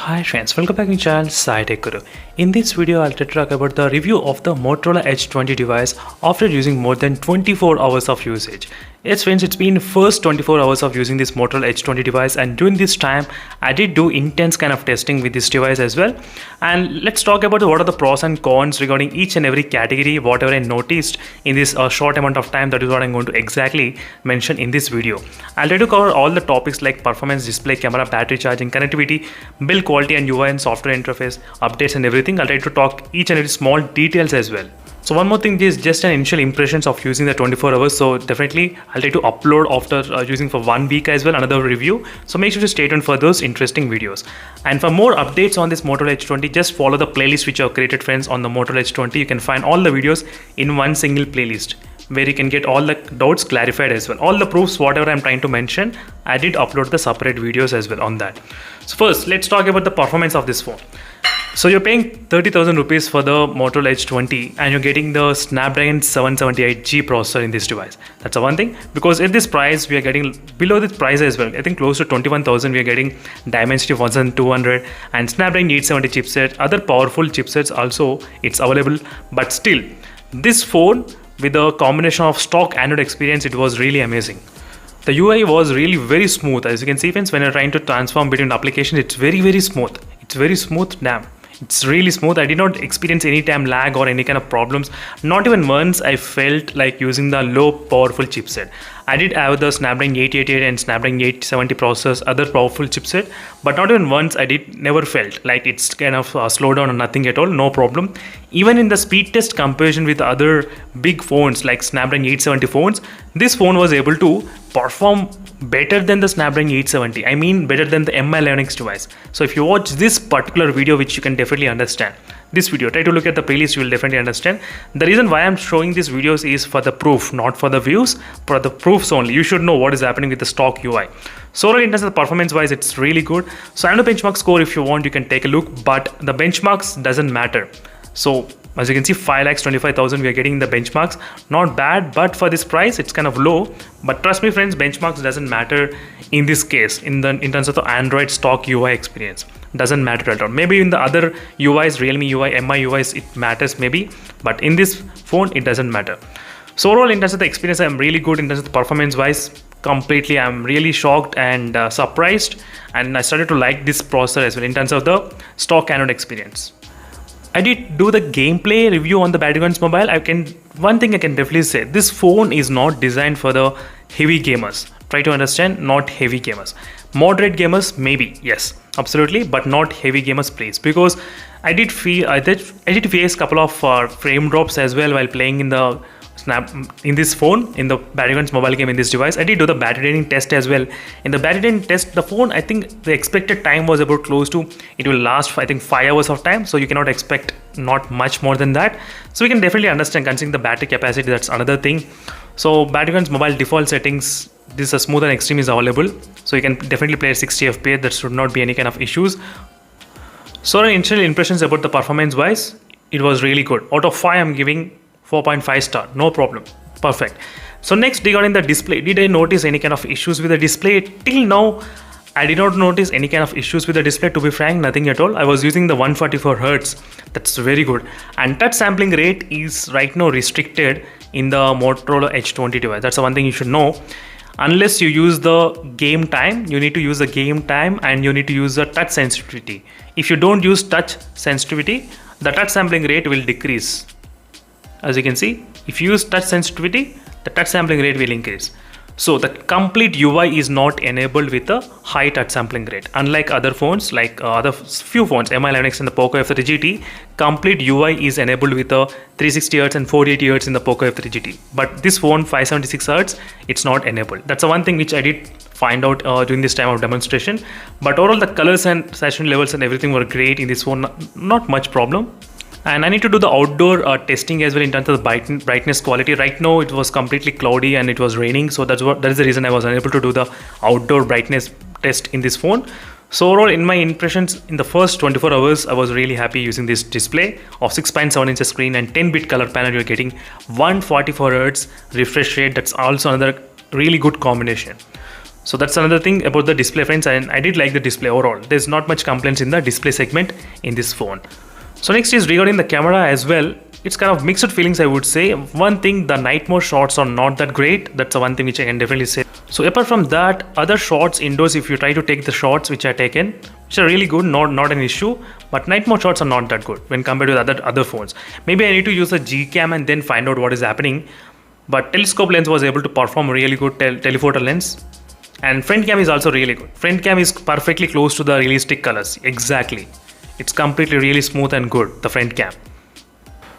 Hi friends, welcome back to my channel Sai Tech Guru. In this video, I'll talk about the review of the Motorola Edge 20 device after using more than 24 hours of usage. Yes friends, it's been first 24 hours of using this Motorola Edge 20 device, and during this time I did do intense kind of testing with this device as well. And let's talk about what are the pros and cons regarding each and every category, whatever I noticed in this short amount of time. That is what I'm going to exactly mention in this video. I'll try to cover all the topics like performance, display, camera, battery charging, connectivity, build quality and UI and software interface, updates and everything. I'll try to talk each and every small details as well. So one more thing, this is just an initial impressions of using the 24 hours. So definitely I'll try to upload after using for 1 week as well, another review. So make sure to stay tuned for those interesting videos. And for more updates on this Motorola Edge 20, just follow the playlist which I've created friends on the Motorola Edge 20. You can find all the videos in one single playlist where you can get all the doubts clarified as well. All the proofs, whatever I'm trying to mention, I did upload the separate videos as well on that. So first, let's talk about the performance of this phone. So you're paying 30,000 rupees for the Motorola Edge 20 and you're getting the Snapdragon 778G processor in this device. That's the one thing, because at this price we are getting below this price as well. I think close to 21,000 we are getting Dimensity 1200 and Snapdragon 870 chipset. Other powerful chipsets also it's available, but still this phone with the combination of stock Android experience, it was really amazing. The UI was really very smooth. As you can see friends, when you're trying to transform between applications, it's very smooth. It's very smooth, damn. It's really smooth. I did not experience any time lag or any kind of problems. Not even once I felt like using the low powerful chipset. I did have the Snapdragon 888 and Snapdragon 870 processors, other powerful chipset, but not even once I did never felt like it's kind of slow down or nothing at all, no problem. Even in the speed test comparison with other big phones like Snapdragon 870 phones, this phone was able to perform better than the Snapdragon 870. I mean better than the Mi11X device. So if you watch this particular video, which you can definitely understand, this video, try to look at the playlist, you will definitely understand. The reason why I'm showing these videos is for the proof, not for the views, for the proofs only. You should know what is happening with the stock UI. So in terms of the performance wise, it's really good. So I know benchmark score, if you want, you can take a look, but the benchmarks doesn't matter. So as you can see, 5,25,000 we are getting the benchmarks. Not bad, but for this price, it's kind of low. But trust me friends, benchmarks doesn't matter in this case, in terms of the Android stock UI experience. Doesn't matter at all. Maybe in the other UIs, Realme UI, MI UIs, it matters maybe, but in this phone, it doesn't matter. So overall, in terms of the experience, I'm really good in terms of the performance wise. Completely, I'm really shocked and surprised, and I started to like this processor as well in terms of the stock Android experience. I did do the gameplay review on the Battlegrounds mobile. One thing I can definitely say, this phone is not designed for the heavy gamers. Try to understand, not heavy gamers. Moderate gamers, maybe, yes, absolutely, but not heavy gamers, please. Because I did face a couple of frame drops as well while playing in this phone, in the Battlegrounds mobile game in this device. I did do the battery draining test as well. In the battery draining test, the phone, I think the expected time was about close to, it will last I think 5 hours of time. So you cannot expect not much more than that. So we can definitely understand considering the battery capacity, that's another thing. So Battlegrounds mobile default settings, this is smooth and extreme is available. So you can definitely play at 60 FPS. That should not be any kind of issues. So initial impressions about the performance wise, it was really good. Out of 5, I'm giving 4.5 star, no problem, perfect. So next, regarding the display, did I notice any kind of issues with the display? Till now, I did not notice any kind of issues with the display, to be frank, nothing at all. I was using the 144Hz, that's very good. And touch sampling rate is right now restricted in the Motorola Edge 20 device. That's the one thing you should know. Unless you use the game time, you need to use the game time and you need to use the touch sensitivity. If you don't use touch sensitivity, the touch sampling rate will decrease. As you can see, if you use touch sensitivity, the touch sampling rate will increase. So the complete UI is not enabled with a high touch sampling rate. Unlike other phones, like other few phones, Mi11X and the POCO X8 GT, complete UI is enabled with a 360Hz and 480Hz in the POCO X8 GT. But this phone, 576Hz, it's not enabled. That's the one thing which I did find out during this time of demonstration. But overall, the colors and saturation levels and everything were great in this phone, not much problem. And I need to do the outdoor testing as well in terms of the brightness quality. Right now it was completely cloudy and it was raining, so that is the reason I was unable to do the outdoor brightness test in this phone. So overall, in my impressions, in the first 24 hours, I was really happy using this display of 6.7 inches screen and 10-bit color panel. You're getting 144Hz refresh rate. That's also another really good combination. So that's another thing about the display, friends, and I did like the display overall. There's not much complaints in the display segment in this phone. So next is regarding the camera as well. It's kind of mixed feelings, I would say. One thing, the night mode shots are not that great. That's the one thing which I can definitely say. So apart from that, other shots indoors, if you try to take the shots which are taken, which are really good, not an issue, but night mode shots are not that good when compared to other phones. Maybe I need to use a G cam and then find out what is happening. But telescope lens was able to perform really good telephoto lens. And front cam is also really good. Front cam is perfectly close to the realistic colors. Exactly. It's completely really smooth and good, the front cam.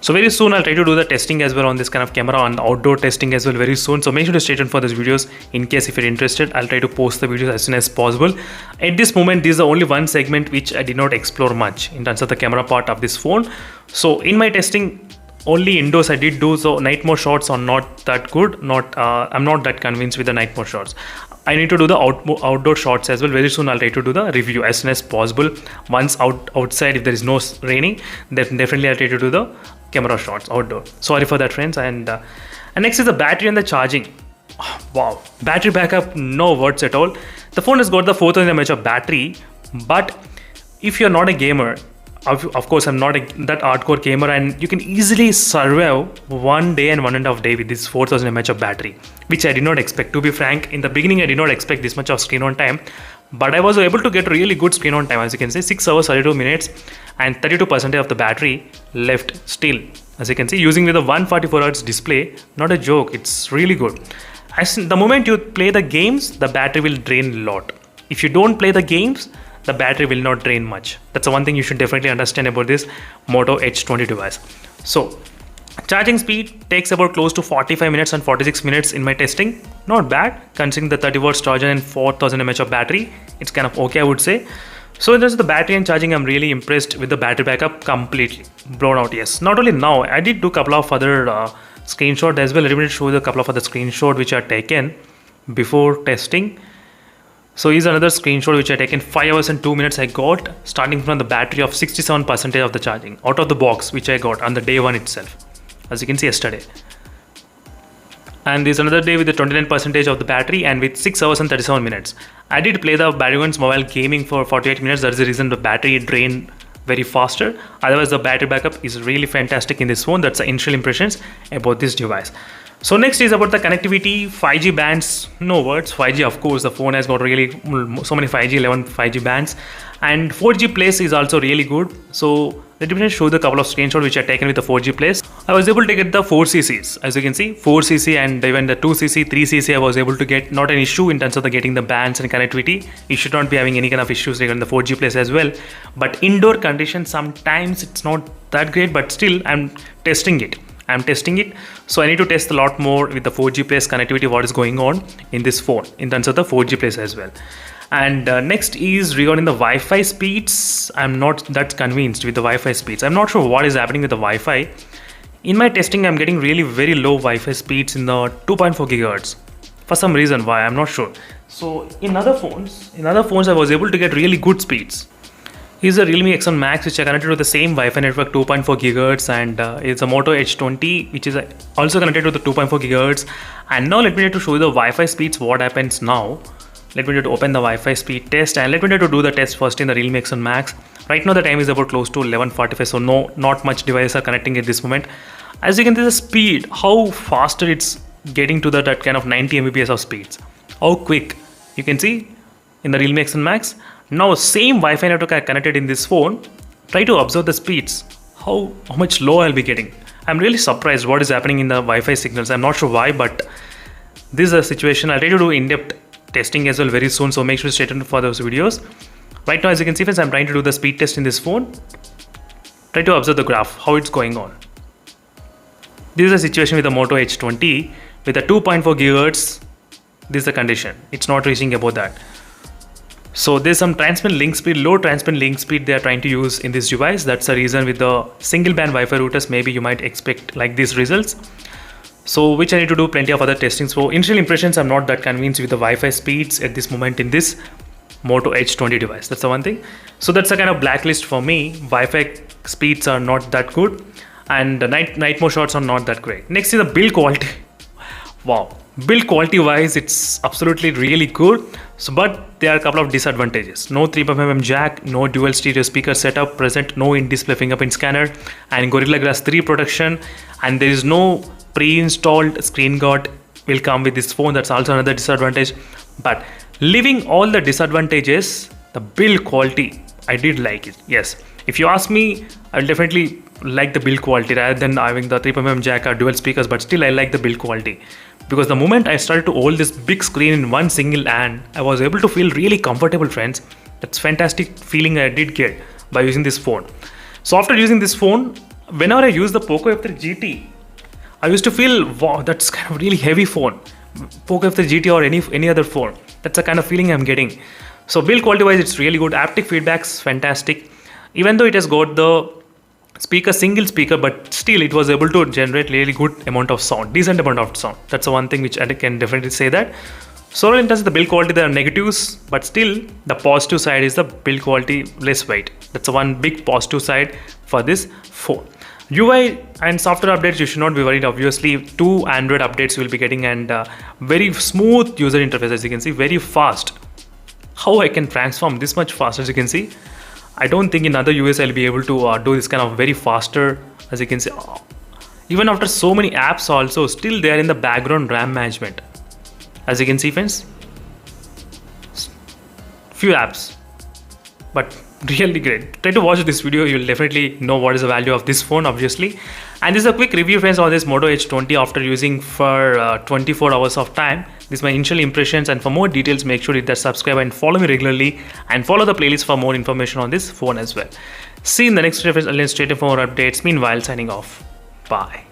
So very soon I'll try to do the testing as well on this kind of camera, on outdoor testing as well very soon. So make sure to stay tuned for these videos. In case if you're interested, I'll try to post the videos as soon as possible. At this moment, this is the only one segment which I did not explore much in terms of the camera part of this phone. So in my testing, only indoors I did do, so night mode shots are not that good. I'm not that convinced with the night mode shots. I need to do the outdoor shots as well. Very soon I'll try to do the review as soon as possible. Once outside, if there is no raining, then definitely I'll try to do the camera shots outdoor. Sorry for that, friends. And next is the battery and the charging. Wow, battery backup, no words at all. The phone has got the 4000 mAh of battery, but if you're not a gamer, of course I'm not that hardcore gamer, and you can easily survive 1 day and 1.5 days with this 4000 mAh of battery, which I did not expect. To be frank, in the beginning I did not expect this much of screen on time, but I was able to get really good screen on time. As you can see, 6 hours 32 minutes and 32% of the battery left still. As you can see, using with a 144Hz display, not a joke, it's really good. As the moment you play the games, the battery will drain a lot. If you don't play the games, the battery will not drain much. That's the one thing you should definitely understand about this Moto H20 device. So charging speed takes about close to 45 minutes and 46 minutes in my testing. Not bad considering the 30 watts charger and 4000 mAh of battery. It's kind of okay, I would say. So in terms of the battery and charging, I'm really impressed with the battery backup. Completely blown out. Yes, not only now, I did do a couple of other screenshots as well. Let me show you a couple of other screenshots which are taken before testing. So here's another screenshot which I taken 5 hours and 2 minutes I got, starting from the battery of 67% of the charging out of the box, which I got on the day one itself, as you can see yesterday. And there's another day with the 29% of the battery and with 6 hours and 37 minutes. I did play the Battlegrounds mobile gaming for 48 minutes. That's the reason the battery drained very faster. Otherwise, the battery backup is really fantastic in this phone. That's the initial impressions about this device. So next is about the connectivity. 5G bands, no words. 5G, of course, the phone has got really so many 5G, 11 5G bands, and 4G place is also really good. So let me show the couple of screenshots which are taken with the 4G place. I was able to get the 4ccs, as you can see, 4cc and even the 2cc, 3cc I was able to get. Not an issue in terms of the getting the bands and connectivity. You should not be having any kind of issues regarding the 4G place as well. But indoor conditions, sometimes it's not that great, but still I'm testing it. So I need to test a lot more with the 4G place connectivity, what is going on in this phone in terms of the 4G place as well. And next is regarding the Wi-Fi speeds. I'm not that convinced with the Wi-Fi speeds. I'm not sure what is happening with the Wi-Fi. In my testing, I'm getting really very low Wi-Fi speeds in the 2.4 GHz. For some reason, why I'm not sure. So in other phones I was able to get really good speeds. Here's a Realme X1 Max which I connected to the same Wi-Fi network 2.4 GHz, and it's a Moto H20 which is also connected to the 2.4 GHz. And now let me try to show you the Wi-Fi speeds, what happens now. Let me try to open the Wi-Fi speed test, and let me try to do the test first in the Realme X1 Max. Right now the time is about close to 11:45, so not much devices are connecting at this moment. As you can see the speed, how faster it's getting to that kind of 90 Mbps of speeds. How quick, you can see in the Realme X1 Max. Now same Wi-Fi network I connected in this phone. Try to observe the speeds, how much low I'll be getting. I'm really surprised what is happening in the Wi-Fi signals. I'm not sure why, but this is a situation. I'll try to do in-depth testing as well very soon, so make sure to stay tuned for those videos. Right now, as you can see, friends, I'm trying to do the speed test in this phone. Try to observe the graph, how it's going on. This is the situation with the Moto H20 with a 2.4 GHz. This is the condition. It's not reaching above that. So there's some transparent link speed, low transparent link speed they are trying to use in this device. That's the reason with the single band Wi-Fi routers, maybe you might expect like these results. So which I need to do plenty of other testings for. Initial impressions, I'm not that convinced with the Wi-Fi speeds at this moment in this Moto H20 device. That's the one thing. So that's a kind of blacklist for me. Wi-Fi speeds are not that good, and the night mode shots are not that great. Next is the build quality. Wow, Build quality wise, it's absolutely really good. So, but there are a couple of disadvantages. No 3.5mm jack, no dual stereo speaker setup present, no in-display fingerprint scanner, and Gorilla Glass 3 protection, and there is no pre-installed screen guard will come with this phone. That's also another disadvantage. But leaving all the disadvantages, the build quality, I did like it. Yes, if you ask me, I'll definitely like the build quality rather than having the 3.5mm jack or dual speakers, but still I like the build quality, because the moment I started to hold this big screen in one single hand, I was able to feel really comfortable, friends. That's fantastic feeling I did get by using this phone. So after using this phone, whenever I use the POCO X8 GT, I used to feel, wow, that's kind of really heavy phone. POCO X8 GT or any other phone, that's the kind of feeling I'm getting. So build quality wise, it's really good. Haptic feedback's fantastic. Even though it has got the single speaker, but still it was able to generate really good amount of sound, decent amount of sound. That's the one thing which I can definitely say that. So in terms of the build quality, there are negatives, but still the positive side is the build quality, less weight. That's the one big positive side for this phone. UI and software updates, you should not be worried. Obviously 2 Android updates you will be getting, and very smooth user interface, as you can see, very fast. How I can transform this much fast, as you can see, I don't think in other US I'll be able to do this kind of very faster, as you can see. Even after so many apps also, still they are in the background RAM management, as you can see, friends. Few apps, but really great. Try to watch this video, you'll definitely know what is the value of this phone, obviously. And this is a quick review, friends, on this Moto Edge 20 after using for 24 hours of time. This is my initial impressions, and for more details, make sure to hit that subscribe and follow me regularly, and follow the playlist for more information on this phone as well. See you in the next video, friends. I'll stay tuned for more updates. Meanwhile, signing off. Bye.